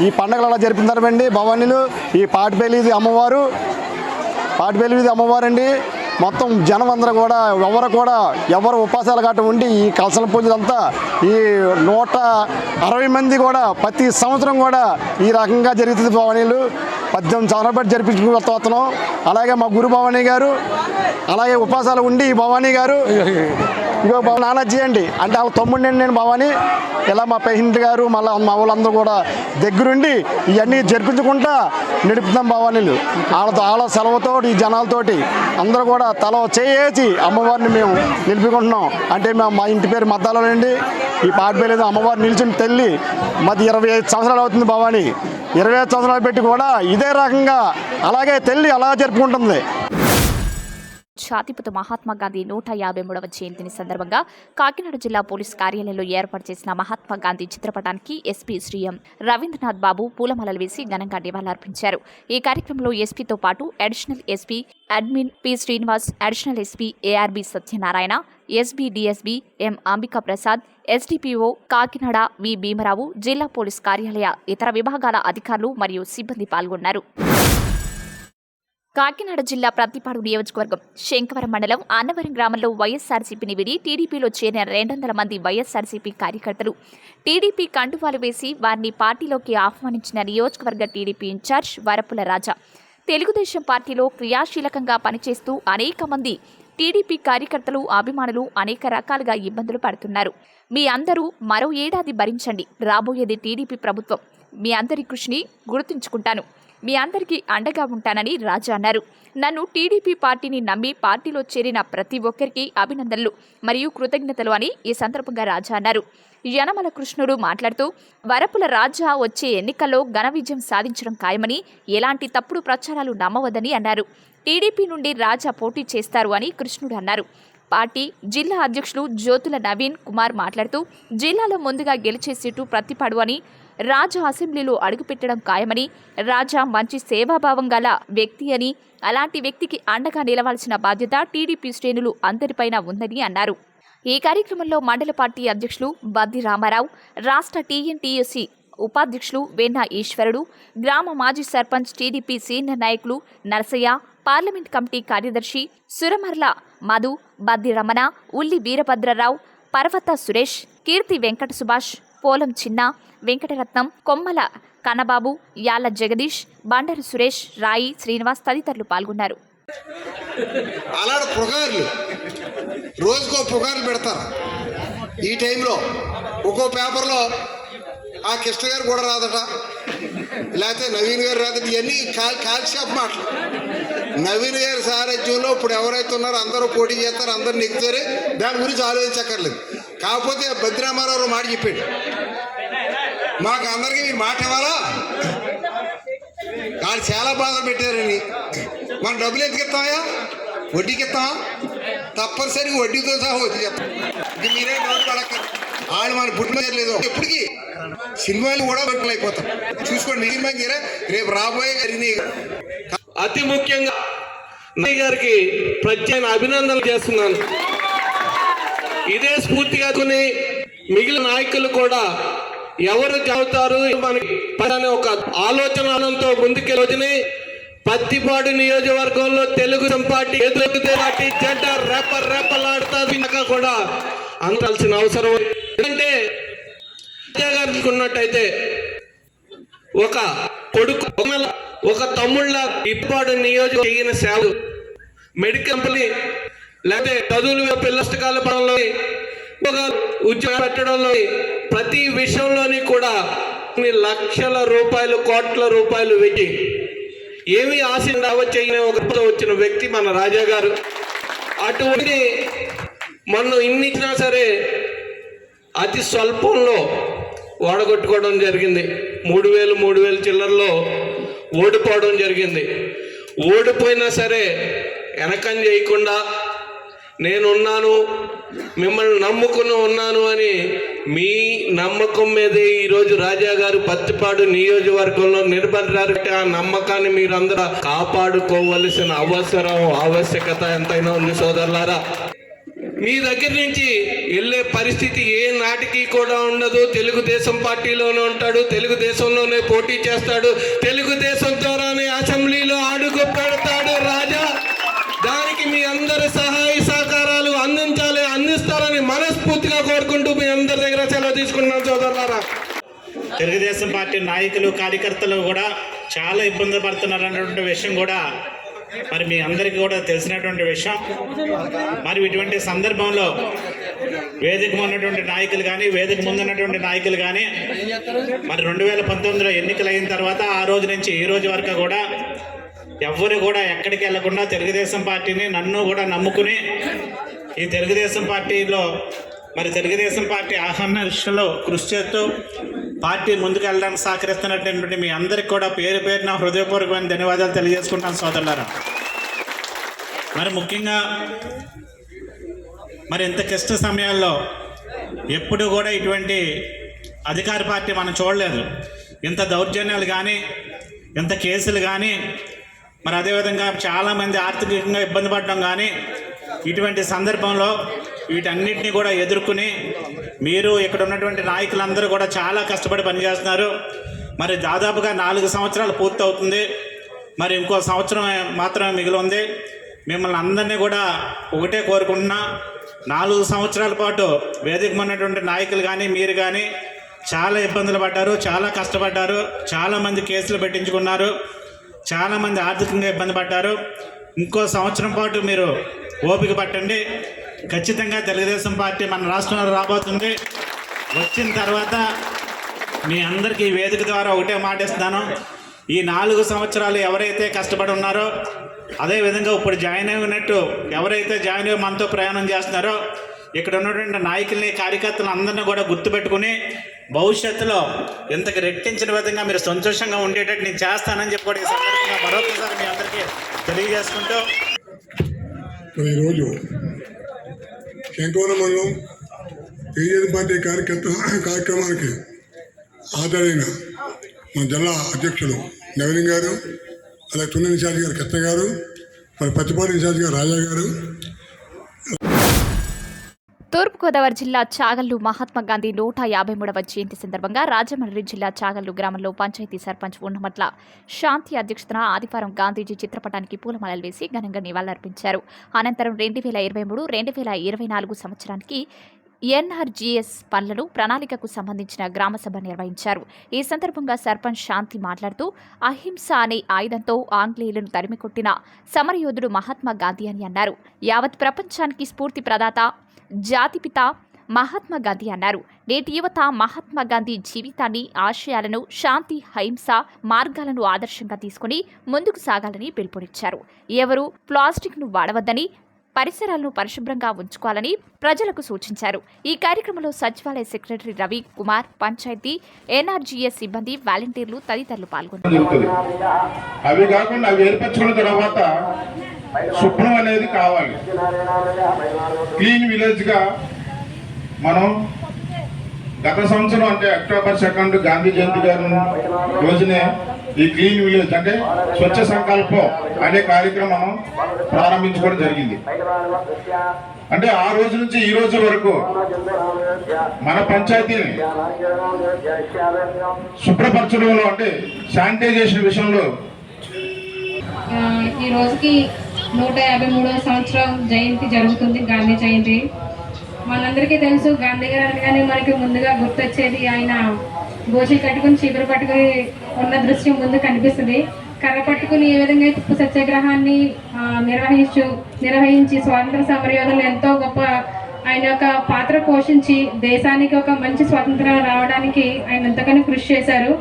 ఈ పండుగలు అలా జరిపిస్తారండి. భవానీలు ఈ పాటిపల్లి అమ్మవారు అండి. మొత్తం జనం అందరూ కూడా ఎవరు ఉపాసాలు గట్ట ఉండి ఈ కలశల పూజలంతా ఈ 160 మంది కూడా ప్రతి సంవత్సరం కూడా ఈ రకంగా జరుగుతుంది. భవానీలు 18 సంవత్సరాలు బట్టి జరిపించుకున్నాం. అలాగే మా గురు భవానీ గారు అలాగే ఉపాసాలు ఉండి ఈ భవానీ గారు ఇంకో నానాజీ అండి, అంటే వాళ్ళ తమ్ముడిని నేను భవానీ. ఇలా మా పేషెంట్ గారు మళ్ళీ మా వాళ్ళందరూ కూడా దగ్గరుండి ఇవన్నీ జరిపించుకుంటా నడుపుతాం భవానీలు. వాళ్ళ సెలవుతో ఈ జనాలతోటి అందరూ కూడా తల చేసి అమ్మవారిని మేము నిలిపికుంటున్నాం. అంటే మేము మా ఇంటి పేరు మద్దాలండి. ఈ పాటిపల్లి అమ్మవారు నిలిచిన తల్లి మాది 25 సంవత్సరాలు అవుతుంది. భవానీ 25 సంవత్సరాలు పెట్టి కూడా ఇదే రకంగా అలాగే తల్లి అలా జరుపుకుంటుంది. జాతిపిత మహాత్మా గాంధీ 153వ జయంతిని సందర్భంగా కాకినాడ జిల్లా పోలీస్ కార్యాలయంలో ఏర్పాటు చేసిన మహాత్మా గాంధీ చిత్రపటానికి ఎస్పీ శ్రీ ఎం రవీంద్రనాథ్ బాబు పూలమాలలు వేసి ఘనంగా నివాళులర్పించారు. ఈ కార్యక్రమంలో ఎస్పీతో పాటు additional SP admin P Srinivas, additional SP ARB Satyanarayana, SB DSB M Ambika Prasad, SDPO Kakinada V Bhimarao, జిల్లా పోలీస్ కార్యాలయ ఇతర విభాగాల అధికారులు మరియు సిబ్బంది పాల్గొన్నారు. కాకినాడ జిల్లా ప్రతిపాడు నియోజకవర్గం శంకవరం మండలం అన్నవరం గ్రామంలో వైఎస్ఆర్సీపీని విడి టీడీపీలో చేరిన 200 మంది వైఎస్ఆర్సీపీ కార్యకర్తలు టీడీపీ కండువాలు వేసి వారిని పార్టీలోకి ఆహ్వానించిన నియోజకవర్గ టీడీపీ ఇన్ఛార్జ్ వరపుల రాజా. తెలుగుదేశం పార్టీలో క్రియాశీలకంగా పనిచేస్తూ అనేక మంది టీడీపీ కార్యకర్తలు, అభిమానులు అనేక రకాలుగా ఇబ్బందులు పడుతున్నారు. మీ అందరూ మరో ఏడాది భరించండి. రాబోయేది టీడీపీ ప్రభుత్వం. మీ అందరి కృషిని గుర్తుంచుకుంటాను. మీ అందరికీ అండగా ఉంటానని రాజా అన్నారు. నన్ను టీడీపీ పార్టీని నమ్మి పార్టీలో చేరిన ప్రతి ఒక్కరికి అభినందనలు మరియు కృతజ్ఞతలు అని ఈ సందర్భంగా రాజా అన్నారు. యనమల కృష్ణుడు మాట్లాడుతూ వరపుల రాజా వచ్చే ఎన్నికల్లో ఘన విజయం సాధించడం ఖాయమని, ఎలాంటి తప్పుడు ప్రచారాలు నమ్మవద్దని అన్నారు. టీడీపీ నుండి రాజా పోటీ చేస్తారు అని కృష్ణుడు అన్నారు. పార్టీ జిల్లా అధ్యక్షులు జ్యోతుల నవీన్ కుమార్ మాట్లాడుతూ జిల్లాలో ముందుగా గెలిచే సీటు ప్రతిపాడు అని, రాజా అసెంబ్లీలో అడుగుపెట్టడం ఖాయమని, రాజా మంచి సేవాభావం గల వ్యక్తి అని, అలాంటి వ్యక్తికి అండగా నిలవాల్సిన బాధ్యత టీడీపీ శ్రేణులు అందరిపైన ఉందని అన్నారు. ఈ కార్యక్రమంలో మండల పార్టీ అధ్యక్షులు బద్ది రామారావు, రాష్ట్ర టీఎన్టీయూసీ ఉపాధ్యక్షులు వెన్నా ఈశ్వరుడు, గ్రామ మాజీ సర్పంచ్ టీడీపీ సీనియర్ నాయకులు నరసయ్య, పార్లమెంట్ కమిటీ కార్యదర్శి సురమర్ల మధు, బద్ది రమణ, ఉల్లి వీరభద్రరావు, పర్వత సురేష్, కీర్తి వెంకట సుభాష్, పోలం చిన్న, వెంకటరత్నం, కొమ్మల కన్నబాబు, యాళ్ల జగదీష్, బండరు సురేష్, రాయి శ్రీనివాస్ తదితరులు పాల్గొన్నారు. అలాంటి పుకార్లు రోజుకో పుకార్లు పెడతారు. ఈ టైంలో ఒక్కో పేపర్లో ఆ కృష్ణ గారు కూడా రాదట, లేకపోతే నవీన్ గారు రాదు, ఇవన్నీ కాల్షాప్ మాటలు. నవీన్ గారి సారథ్యంలో ఇప్పుడు ఎవరైతే ఉన్నారో అందరూ పోటీ చేస్తారు, అందరూ నెగ్గుతారు, దాని గురించి ఆలోచించక్కర్లేదు. కాకపోతే భద్రామారావు మాట చెప్పాడు, మాకు అందరికీ మీరు మాట ఇవ్వాలా, వాళ్ళు చాలా బాధలు పెట్టారని. మనం డబ్బులు ఎందుకు ఇస్తామయ్యా, వడ్డీకి ఇస్తామా? తప్పనిసరిగా వడ్డీతో సహా వచ్చి చెప్తాం. ఇది మీరే డౌట్ పడక్కర్, వాళ్ళు మన పుట్టిన లేదు. ఎప్పటికీ సినిమాలు కూడా బట్టలు అయిపోతాం. చూసుకోండి, నిజంగా రేపు రాబోయే గారిని. అతి ముఖ్యంగా గారికి ప్రత్యేక అభినందనలు చేస్తున్నాను. ఇదే స్ఫూర్తిగా కొన్ని మిగిలిన నాయకులు కూడా ఎవరు చదువుతారు మనకి ఒక ఆలోచనతో ముందుకు రోజుని పత్తిపాడు నియోజకవర్గంలో తెలుగుదేశం పార్టీ ఎదురుపాటి జెండ రెప్పలాడుతుంది కూడా అందాల్సిన అవసరం. ఎందుకంటే అనుకున్నట్టయితే ఒక కొడుకు ఒక తమ్ముళ్ళ ఇప్పాడు నియోజకవర్గం చేయని సేవ మెడికల్ కంపెనీ లేకపోతే చదువులు పిల్లస్తకాల పనుల్లో ఉద్యోగం పెట్టడంలో ప్రతి విషయంలోని కూడా కొన్ని లక్షల రూపాయలు కోట్ల రూపాయలు పెట్టి ఏమీ ఆశ చేయని ఒక వచ్చిన వ్యక్తి మన రాజా గారు. అటువంటి మనం ఇన్ని ఇచ్చినా సరే అతి స్వల్పంలో ఓడగొట్టుకోవడం జరిగింది. 3,000 చిల్లర్లో ఓడిపోవడం జరిగింది. ఓడిపోయినా సరే వెనకం చేయకుండా నేనున్నాను, మిమ్మల్ని నమ్ముకుని ఉన్నాను అని మీ నమ్మకం మీదే ఈరోజు రాజా గారు పత్తిపాడు నియోజకవర్గంలో నిలబడ్డారు. ఆ నమ్మకాన్ని మీరందరూ కాపాడుకోవలసిన ఆవశ్యకత ఎంతైనా ఉంది సోదరులారా. మీ దగ్గర నుంచి వెళ్ళే పరిస్థితి ఏ నాటికి కూడా ఉండదు. తెలుగుదేశం పార్టీలోనే ఉంటాడు, తెలుగుదేశంలోనే పోటీ చేస్తాడు, తెలుగుదేశం ద్వారానే అసెంబ్లీలో అడుగు పెడతాడు రాజా. దానికి మీ అందరి సహాయ సహకారాలు అందిస్తారని మనస్ఫూర్తిగా కోరుకుంటూ మీ అందరి దగ్గర సెలవు తీసుకున్నాను సోదరులారా. తెలుగుదేశం పార్టీ నాయకులు కార్యకర్తలు కూడా చాలా ఇబ్బంది పడుతున్నారు అన్నటువంటి విషయం కూడా మరి మీ అందరికీ కూడా తెలిసినటువంటి విషయం. మరి ఇటువంటి సందర్భంలో వేదిక ఉన్నటువంటి నాయకులు కానీ వేదిక ముందున్నటువంటి నాయకులు కానీ మరి 2019లో ఎన్నికలు అయిన తర్వాత ఆ రోజు నుంచి ఈ రోజు వరకు కూడా ఎవ్వరు కూడా ఎక్కడికి వెళ్లకుండా తెలుగుదేశం పార్టీని నన్ను కూడా నమ్ముకుని ఈ తెలుగుదేశం పార్టీలో మరి తెలుగుదేశం పార్టీ ఆహ్వానిలో కృషి చేస్తూ పార్టీ ముందుకు వెళ్ళడానికి సహకరిస్తున్నటువంటి మీ అందరికి కూడా పేరు పేరున హృదయపూర్వకమైన ధన్యవాదాలు తెలియజేసుకుంటాను సోదరులారా. మరి ముఖ్యంగా మరి ఇంత క్లిష్ట సమయాల్లో ఎప్పుడు కూడా ఇటువంటి అధికార పార్టీ మనం చూడలేదు. ఇంత దౌర్జన్యాలు కానీ ఇంత కేసులు కానీ మరి అదేవిధంగా చాలామంది ఆర్థికంగా ఇబ్బంది పడడం కానీ ఇటువంటి సందర్భంలో వీటన్నిటిని కూడా ఎదుర్కొని మీరు ఇక్కడ ఉన్నటువంటి నాయకులందరూ కూడా చాలా కష్టపడి పనిచేస్తున్నారు. మరి దాదాపుగా 4 సంవత్సరాలు పూర్తవుతుంది. మరి ఇంకో సంవత్సరం మాత్రమే మిగిలి ఉంది. మిమ్మల్ని అందరినీ కూడా ఒకటే కోరుకుంటున్నా, 4 సంవత్సరాల పాటు వేదిక ఉన్నటువంటి నాయకులు కానీ మీరు కానీ చాలా ఇబ్బందులు పడ్డారు, చాలా కష్టపడ్డారు, చాలామంది కేసులు పెట్టించుకున్నారు, చాలామంది ఆర్థికంగా ఇబ్బంది పడ్డారు. ఇంకో సంవత్సరం పాటు మీరు ఓపిక పట్టండి. ఖచ్చితంగా తెలుగుదేశం పార్టీ మన రాష్ట్రంలో రాబోతుంది. వచ్చిన తర్వాత మీ అందరికీ ఈ వేదిక ద్వారా ఒకటే మాట ఇస్తున్నాను, ఈ 4 సంవత్సరాలు ఎవరైతే కష్టపడి ఉన్నారో అదేవిధంగా ఇప్పుడు జాయిన్ అయినట్టు ఎవరైతే జాయిన్ అయ్యి మనతో ప్రయాణం చేస్తున్నారో ఇక్కడ ఉన్నటువంటి నాయకుల్ని కార్యకర్తలు అందరినీ కూడా గుర్తుపెట్టుకుని భవిష్యత్తులో ఇంతకు రెట్టించిన విధంగా మీరు సంతోషంగా ఉండేటట్టు నేను చేస్తానని చెప్పి ఈ సందర్భంగా మరొకసారి మీ అందరికీ తెలియజేసుకుంటూ ఈరోజు శంకవరం మండలం బీజేపీ పార్టీ కార్యక్రమానికి హాజరైన మన జిల్లా అధ్యక్షులు నవీన్ గారు, అలాగే తుని ఇన్ఛార్జ్ గారు కృష్ణ గారు, మరి పత్తిపాడు ఇన్ఛార్జ్ గారు రాజా గారు. తూర్పుగోదావరి జిల్లా చాగల్లు మహాత్మా గాంధీ 153వ జయంతి సందర్భంగా రాజమండ్రి జిల్లా చాగల్లు గ్రామంలో పంచాయతీ సర్పంచ్ ఉన్నమట్ల శాంతి అధ్యక్షతన ఆదివారం గాంధీజీ చిత్రపటానికి పూలమాలలు వేసి ఘనంగా నివాళులర్పించారు. అనంతరం 2023-2024 సంవత్సరానికి ఎన్ఆర్జీఎస్ పనులను ప్రణాళికకు సంబంధించిన గ్రామసభ నిర్వహించారు. ఈ సందర్భంగా సర్పంచ్ శాంతి మాట్లాడుతూ అహింస అనే ఆయుధంతో ఆంగ్లేయులను తరిమికొట్టిన సమరయోధుడు మహాత్మా గాంధీ అని అన్నారు. యావత్ ప్రపంచానికి స్ఫూర్తి ప్రదాత, జాతిపిత మహాత్మా గాంధీ అన్నారు. నేటి యువత మహాత్మా గాంధీ జీవితాన్ని, ఆశయాలను, శాంతి, అహింస మార్గాలను ఆదర్శంగా తీసుకుని ముందుకు సాగాలని పిలుపునిచ్చారు. ఎవరూ ప్లాస్టిక్ను వాడవద్దని, పరిసరాలను పరిశుభ్రంగా ఉంచుకోవాలని ప్రజలకు సూచించారు. ఈ కార్యక్రమంలో సచివాలయ సెక్రటరీ రవి కుమార్, పంచాయతీ, ఎన్ఆర్జీఎస్ సిబ్బంది, వాలంటీర్లు తదితరులు పాల్గొన్నారు. అవి కాకుండా అవి ఏర్పరచుకున్న తర్వాత శుభ్రం అనేది కావాలి. క్లీన్ విలేజ్ గా మనం గత సంవత్సరం అంటే అక్టోబర్ 2 గాంధీ జయంతి గారి రోజునే ఈ క్లీన్ విలేజ్ అంటే స్వచ్ఛ సంకల్పం అనే కార్యక్రమం మనం ప్రారంభించుకోవడం జరిగింది. అంటే ఆ రోజు నుంచి ఈ రోజు వరకు మన పంచాయతీని శుభ్రపరచడంలో అంటే శానిటైజేషన్ విషయంలో ఈ రోజుకి 153వ సంవత్సరం జయంతి జరుగుతుంది, గాంధీ జయంతి. మనందరికీ తెలుసు గాంధీ గారు అనగానే మనకి ముందుగా గుర్తొచ్చేది ఆయన గోషి కట్టుకుని చీపురు పట్టుకుని ఉన్న దృశ్యం ముందు కనిపిస్తుంది. కర్ర పట్టుకుని ఏ విధంగా ఉప్పు సత్యాగ్రహాన్ని నిర్వహించి స్వాతంత్ర సమరయోధులు ఎంతో గొప్ప ఆయన యొక్క పాత్ర పోషించి దేశానికి ఒక మంచి స్వాతంత్రం రావడానికి ఆయన ఎంతగానో కృషి చేశారు.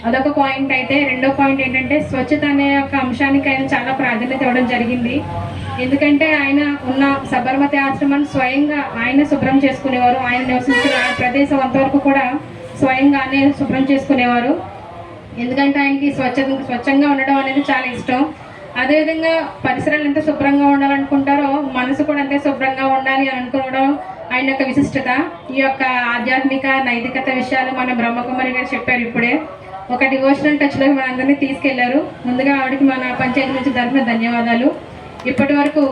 అదొక పాయింట్. అయితే రెండో పాయింట్ ఏంటంటే స్వచ్ఛత అనే ఒక అంశానికి ఆయన చాలా ప్రాధాన్యత ఇవ్వడం జరిగింది. ఎందుకంటే ఆయన ఉన్న సబర్మతి ఆశ్రమాన్ని స్వయంగా ఆయన శుభ్రం చేసుకునేవారు. ఆయన నివసించిన ప్రదేశం అంతవరకు కూడా స్వయంగానే శుభ్రం చేసుకునేవారు. ఎందుకంటే ఆయనకి స్వచ్ఛంగా ఉండడం అనేది చాలా ఇష్టం. అదేవిధంగా పరిసరాలు ఎంత శుభ్రంగా ఉండాలనుకుంటారో మనసు కూడా అంతే శుభ్రంగా ఉండాలి అని అనుకోవడం ఆయన యొక్క విశిష్టత. ఈ యొక్క ఆధ్యాత్మిక నైతికత విషయాలు మన బ్రహ్మకుమారి గారు చెప్పారు. ఇప్పుడే ఒక డివోషనల్ టచ్లో మనందరినీ తీసుకెళ్లారు. ముందుగా ఆవిడకి మన పంచాయతీ నుంచి తరఫున ధన్యవాదాలు. ఇప్పటి వరకు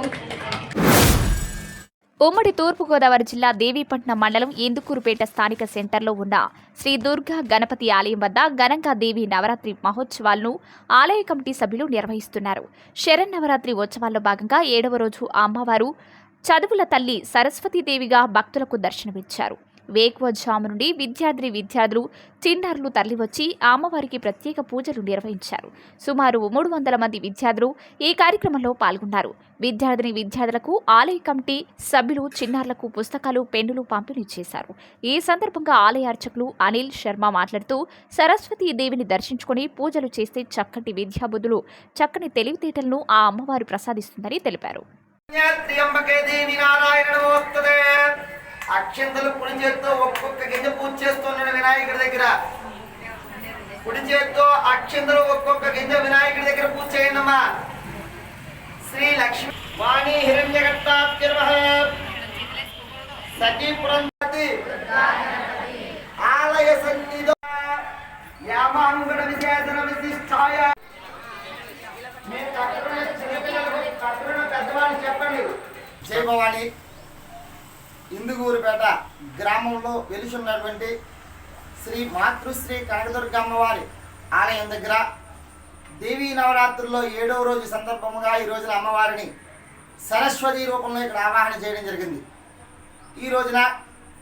ఉమ్మడి తూర్పుగోదావరి జిల్లా దేవీపట్నం మండలం ఇందుకూరుపేట స్థానిక సెంటర్లో ఉన్న శ్రీ దుర్గా గణపతి ఆలయం వద్ద ఘనంగా దేవి నవరాత్రి మహోత్సవాలను ఆలయ కమిటీ సభ్యులు నిర్వహిస్తున్నారు. శరన్నవరాత్రి ఉత్సవాల్లో భాగంగా 7వ రోజు అమ్మవారు చదువుల తల్లి సరస్వతీదేవిగా భక్తులకు దర్శనమిచ్చారు. వేకువజాము నుండి విద్యార్థులు చిన్నారులు తరలివచ్చి అమ్మవారికి ప్రత్యేక పూజలు నిర్వహించారు. సుమారు 300 మంది విద్యార్థులు ఈ కార్యక్రమంలో పాల్గొన్నారు. విద్యార్థులకు ఆలయ కమిటీ సభ్యులు చిన్నారులకు పుస్తకాలు, పెన్నులు పంపిణీ చేశారు. ఈ సందర్భంగా ఆలయ అర్చకులు అనిల్ శర్మ మాట్లాడుతూ సరస్వతీదేవిని దర్శించుకుని పూజలు చేస్తే చక్కటి విద్యాబుద్ధులు, చక్కని తెలివితేటలను ఆ అమ్మవారు ప్రసాదిస్తుందని తెలిపారు. అక్షంతలు కుడి చేత్తో ఒక్కొక్క గింజ పూజ చేస్తున్నాడు వినాయకుడి దగ్గర. కుడి చేత్తో అక్షంతలు ఒక్కొక్క గింజ వినాయకుడి దగ్గర పూజ చేయండి అమ్మా. శ్రీ లక్ష్మీ వాణి హిరణ్యకర్తాభ్యర్మః సతీపురం ఆలయ సన్నిధో యామాంగణ విశేషణ విశిష్టాయ. మీరు కట్టుకున్న పెద్దవాళ్ళు చెప్పండి. జై భవాని. ఇందుకూరుపేట గ్రామంలో వెలిసున్నటువంటి శ్రీ మాతృశ్రీ కనకదుర్గమ్మవారి ఆలయం దగ్గర దేవీ నవరాత్రుల్లో 7వ రోజు సందర్భంగా ఈ రోజున అమ్మవారిని సరస్వతి రూపంలో ఇక్కడ ఆవాహన చేయడం జరిగింది. ఈ రోజున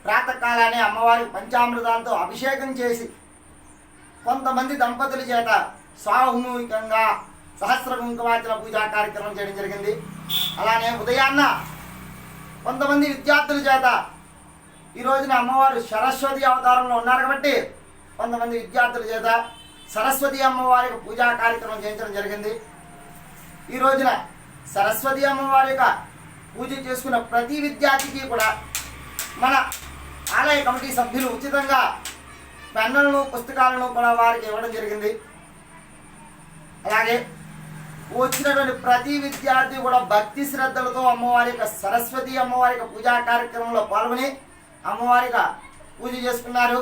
ప్రాతకాలానే అమ్మవారికి పంచామృతాలతో అభిషేకం చేసి కొంతమంది దంపతుల చేత సామూహికంగా సహస్ర కుంకుమార్చన పూజా కార్యక్రమం చేయడం జరిగింది. అలానే ఉదయాన్న కొంతమంది విద్యార్థుల చేత ఈ రోజున అమ్మవారు సరస్వతి అవతారంలో ఉన్నారు కాబట్టి కొంతమంది విద్యార్థుల చేత సరస్వతి అమ్మవారికి పూజా కార్యక్రమం చేయించడం జరిగింది. ఈ రోజున సరస్వతి అమ్మవారి యొక్క పూజ చేసుకున్న ప్రతి విద్యార్థికి కూడా మన ఆలయ కమిటీ సభ్యులు ఉచితంగా పెన్నులను, పుస్తకాలను కూడా వారికి ఇవ్వడం జరిగింది. అలాగే వచ్చినటువంటి ప్రతి విద్యార్థి కూడా భక్తి శ్రద్ధలతో అమ్మవారి యొక్క సరస్వతి అమ్మవారి యొక్క పూజా కార్యక్రమంలో పాల్గొని అమ్మవారిగా పూజ చేసుకున్నారు.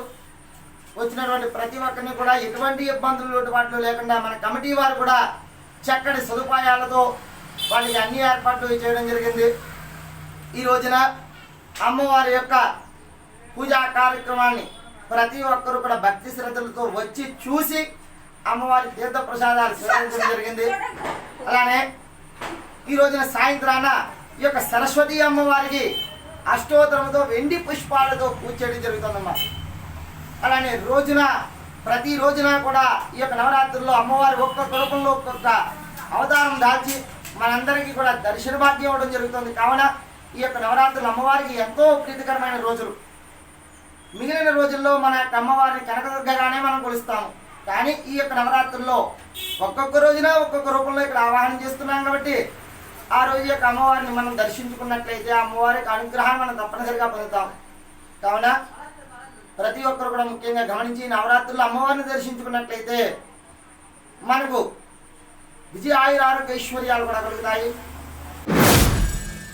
వచ్చినటువంటి ప్రతి ఒక్కరిని కూడా ఎటువంటి ఇబ్బందులు, లోటుపాట్లు లేకుండా మన కమిటీ వారు కూడా చక్కటి సదుపాయాలతో వాళ్ళకి అన్ని ఏర్పాట్లు చేయడం జరిగింది. ఈ రోజున అమ్మవారి యొక్క పూజా కార్యక్రమాన్ని ప్రతి ఒక్కరు కూడా భక్తి శ్రద్ధలతో వచ్చి చూసి అమ్మవారి తీర్థ ప్రసాదాలు స్వీకరించడం జరిగింది. అలానే ఈ రోజున సాయంత్రాన ఈ యొక్క సరస్వతి అమ్మవారికి అష్టోత్తరంతో వెండి పుష్పాలతో పూజ చేయడం జరుగుతుందమ్మా. అలానే ప్రతి రోజున కూడా ఈ యొక్క నవరాత్రుల్లో అమ్మవారి ఒక్కొక్క రూపంలో ఒక్కొక్క అవతారం దాల్చి మనందరికీ కూడా దర్శన భాగ్యం ఇవ్వడం జరుగుతుంది. కావున ఈ యొక్క నవరాత్రులు అమ్మవారికి ఎంతో ప్రీతికరమైన రోజులు. మిగిలిన రోజుల్లో మన యొక్క అమ్మవారిని కనకదుర్గగానే మనం కొలుస్తాము. కానీ ఈ యొక్క నవరాత్రుల్లో ఒక్కొక్క రోజున ఒక్కొక్క రూపంలో ఇక్కడ ఆవాహన చేస్తున్నాం కాబట్టి ఆ రోజు యొక్క అమ్మవారిని మనం దర్శించుకున్నట్లయితే ఆ అమ్మవారి యొక్క అనుగ్రహాన్ని మనం తప్పనిసరిగా పొందుతాం. కావున ప్రతి ఒక్కరు కూడా ముఖ్యంగా గమనించి నవరాత్రుల్లో అమ్మవారిని దర్శించుకున్నట్లయితే మనకు విజయ ఆయుర ఆరోగ్య ఐశ్వర్యాలు కూడా కలుగుతాయి.